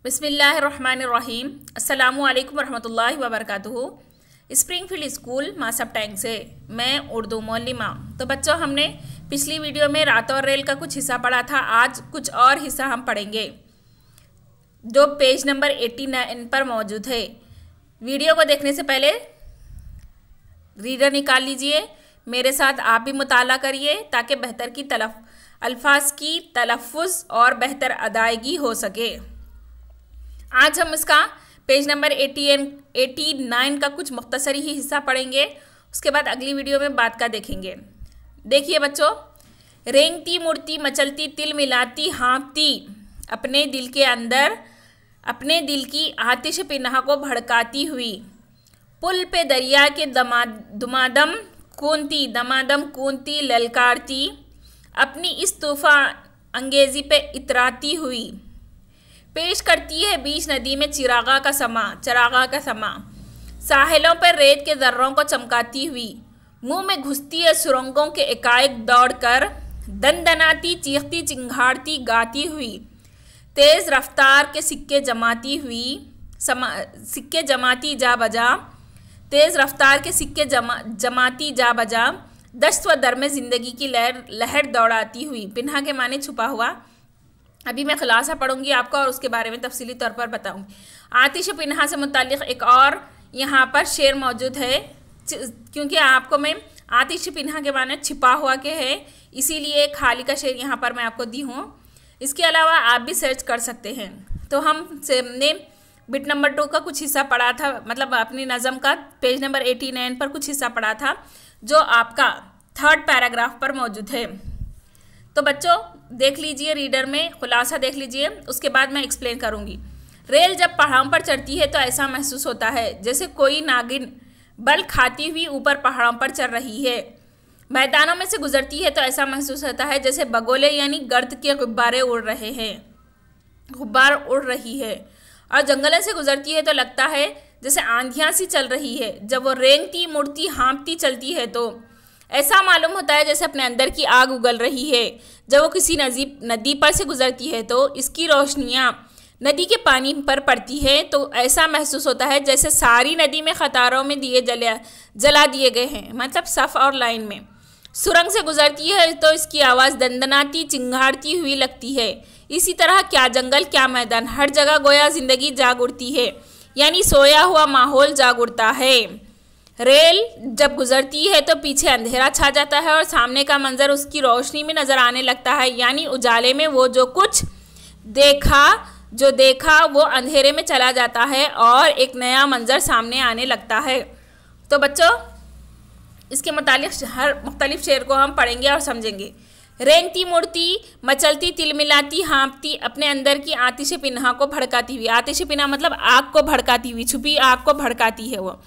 बिस्मिल्लाहिर्रहमानिर्रहीम। अस्सलामु अलैकुम रहमतुल्लाहि व बरकातुहू। स्प्रिंगफील्ड स्कूल मासब टैंक से मैं उर्दू मौलिमा। तो बच्चों, हमने पिछली वीडियो में रात और रेल का कुछ हिस्सा पढ़ा था। आज कुछ और हिस्सा हम पढ़ेंगे जो पेज नंबर 89 पर मौजूद है। वीडियो को देखने से पहले रीडर निकाल लीजिए, मेरे साथ आप भी मुताला करिए ताकि बेहतर की अल्फाज की तलफ़्फ़ुज़ और बेहतर अदायगी हो सके। आज हम इसका पेज नंबर 89 का कुछ मुख्तसरी ही हिस्सा पढ़ेंगे। उसके बाद अगली वीडियो में बात का देखेंगे। देखिए बच्चों, रेंगती मुड़ती मचलती तिल मिलाती हाँफती अपने दिल के अंदर अपने दिल की आतिश पिनाह को भड़काती हुई, पुल पे दरिया के दमादम कूनती ललकारती अपनी इस तूफ़ान अंगेज़ी पे इतराती हुई, पेश करती है बीच नदी में चिरागा का समा साहिलों पर रेत के ज़र्रों को चमकाती हुई, मुंह में घुसती है सुरंगों के एकाएक दौड़कर, दनदनाती चीखती चिंगाड़ती गाती हुई, तेज़ रफ्तार के सिक्के जमाती जा बजा दश्त व दर में ज़िंदगी की लहर दौड़ाती हुई। पिन्हा के माने छुपा हुआ। अभी मैं खुलासा पढ़ूंगी आपको और उसके बारे में तफसीली तौर पर बताऊंगी। आतिश पिन्हा से मुतालिक एक और यहाँ पर शेर मौजूद है, क्योंकि आपको मैं आतिश पिन्हा के माने छिपा हुआ के है, इसीलिए खाली का शेर यहाँ पर मैं आपको दी हूँ। इसके अलावा आप भी सर्च कर सकते हैं। तो हमने बिट नंबर 2 का कुछ हिस्सा पढ़ा था, मतलब अपनी नज़म का पेज नंबर 89 पर कुछ हिस्सा पढ़ा था जो आपका 3rd पैराग्राफ पर मौजूद है। तो बच्चों देख लीजिए, रीडर में खुलासा देख लीजिए, उसके बाद मैं एक्सप्लेन करूंगी। रेल जब पहाड़ों पर चढ़ती है तो ऐसा महसूस होता है जैसे कोई नागिन बल खाती हुई ऊपर पहाड़ों पर चढ़ रही है। मैदानों में से गुजरती है तो ऐसा महसूस होता है जैसे बगोले यानी गर्द के गुब्बार उड़ रही है। और जंगलों से गुजरती है तो लगता है जैसे आंधियाँ सी चल रही है। जब वो रेंगती मुड़ती हाँफती चलती है तो ऐसा मालूम होता है जैसे अपने अंदर की आग उगल रही है। जब वो किसी नदी पर से गुजरती है तो इसकी रोशनियाँ नदी के पानी पर पड़ती है तो ऐसा महसूस होता है जैसे सारी नदी में कतारों में दिए जला दिए गए हैं, मतलब सफ़ और लाइन में। सुरंग से गुजरती है तो इसकी आवाज़ दंदनाती चिंगाड़ती हुई लगती है। इसी तरह क्या जंगल क्या मैदान, हर जगह गोया ज़िंदगी जाग उठती है, यानी सोया हुआ माहौल जाग उठता है। रेल जब गुजरती है तो पीछे अंधेरा छा जाता है और सामने का मंजर उसकी रोशनी में नज़र आने लगता है, यानी उजाले में वो जो कुछ देखा वो अंधेरे में चला जाता है और एक नया मंजर सामने आने लगता है। तो बच्चों, इसके मुतालिक हर मुख्तलिफ शेर को हम पढ़ेंगे और समझेंगे। रेंगती मुड़ती मचलती तिल मिलाती हाँफती अपने अंदर की आतिश पिन्हा को भड़काती हुई। आतिश पिन्हा मतलब आग को भड़काती हुई, छुपी आग को भड़काती है वो।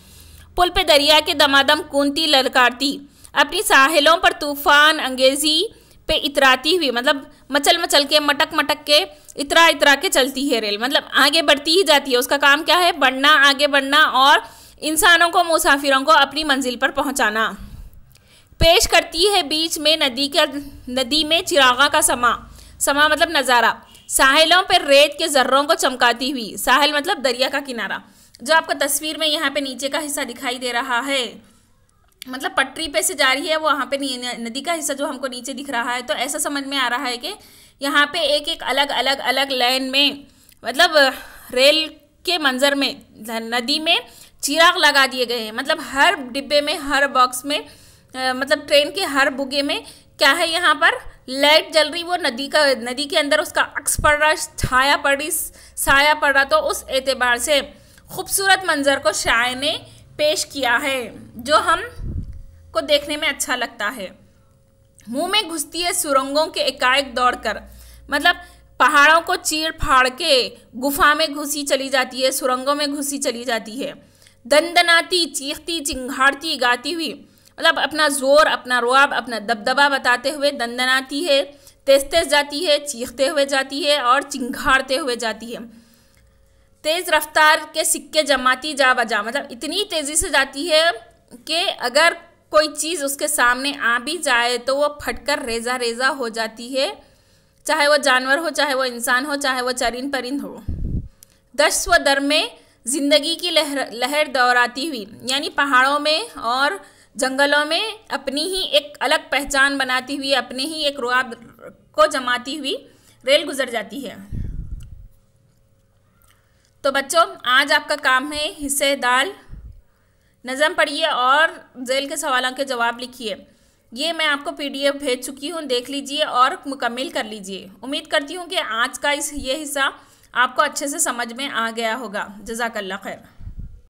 पुल पे दरिया के दमादम कूनती ललकारती अपनी साहिलों पर तूफान अंगेज़ी पे इतराती हुई, मतलब मचल के मटक के इतरा के चलती है रेल, मतलब आगे बढ़ती ही जाती है। उसका काम क्या है? बढ़ना, आगे बढ़ना और इंसानों को, मुसाफिरों को अपनी मंजिल पर पहुंचाना। पेश करती है बीच में नदी में चिरागा का समा मतलब नज़ारा, साहिलों पर रेत के ज़र्रों को चमकाती हुई। साहिल मतलब दरिया का किनारा, जो आपको तस्वीर में यहाँ पे नीचे का हिस्सा दिखाई दे रहा है, मतलब पटरी पे से जा रही है वो, वहाँ पे नदी का हिस्सा जो हमको नीचे दिख रहा है। तो ऐसा समझ में आ रहा है कि यहाँ पे एक अलग लाइन में, मतलब रेल के मंजर में नदी में चिराग लगा दिए गए हैं। मतलब हर डिब्बे में, हर बॉक्स में, मतलब ट्रेन के हर बुगे में क्या है, यहाँ पर लाइट जल रही। वो नदी के अंदर उसका अक्स पड़ रहा, साया पड़ रहा। तो उस एतबार से खूबसूरत मंजर को शायर ने पेश किया है जो हम को देखने में अच्छा लगता है। मुंह में घुसती है सुरंगों के एकाएक दौड़कर, मतलब पहाड़ों को चीर फाड़ के गुफा में घुसी चली जाती है, सुरंगों में घुसी चली जाती है। दनदनाती चीखती चिंगाड़ती गाती हुई, मतलब अपना जोर, अपना रुआब, अपना दबदबा बताते हुए दनदनाती है, तेज जाती है, चीखते हुए जाती है और चिंगाड़ते हुए जाती है। तेज़ रफ्तार के सिक्के जमाती जा बजा, मतलब इतनी तेज़ी से जाती है कि अगर कोई चीज़ उसके सामने आ भी जाए तो वो फटकर रेजा हो जाती है, चाहे वो जानवर हो, चाहे वो इंसान हो, चाहे वो चरिंद परिंद हो। दस्व दर में ज़िंदगी की लहर दौड़ाती हुई, यानी पहाड़ों में और जंगलों में अपनी ही एक अलग पहचान बनाती हुई, अपने ही एक रुआब को जमाती हुई रेल गुजर जाती है। तो बच्चों, आज आपका काम है हिस्से दाल नज़म पढ़िए और जेल के सवालों के जवाब लिखिए। ये मैं आपको PDF भेज चुकी हूँ, देख लीजिए और मुकम्मिल कर लीजिए। उम्मीद करती हूँ कि आज का ये हिस्सा आपको अच्छे से समझ में आ गया होगा। जज़ाकल्लाह खैर।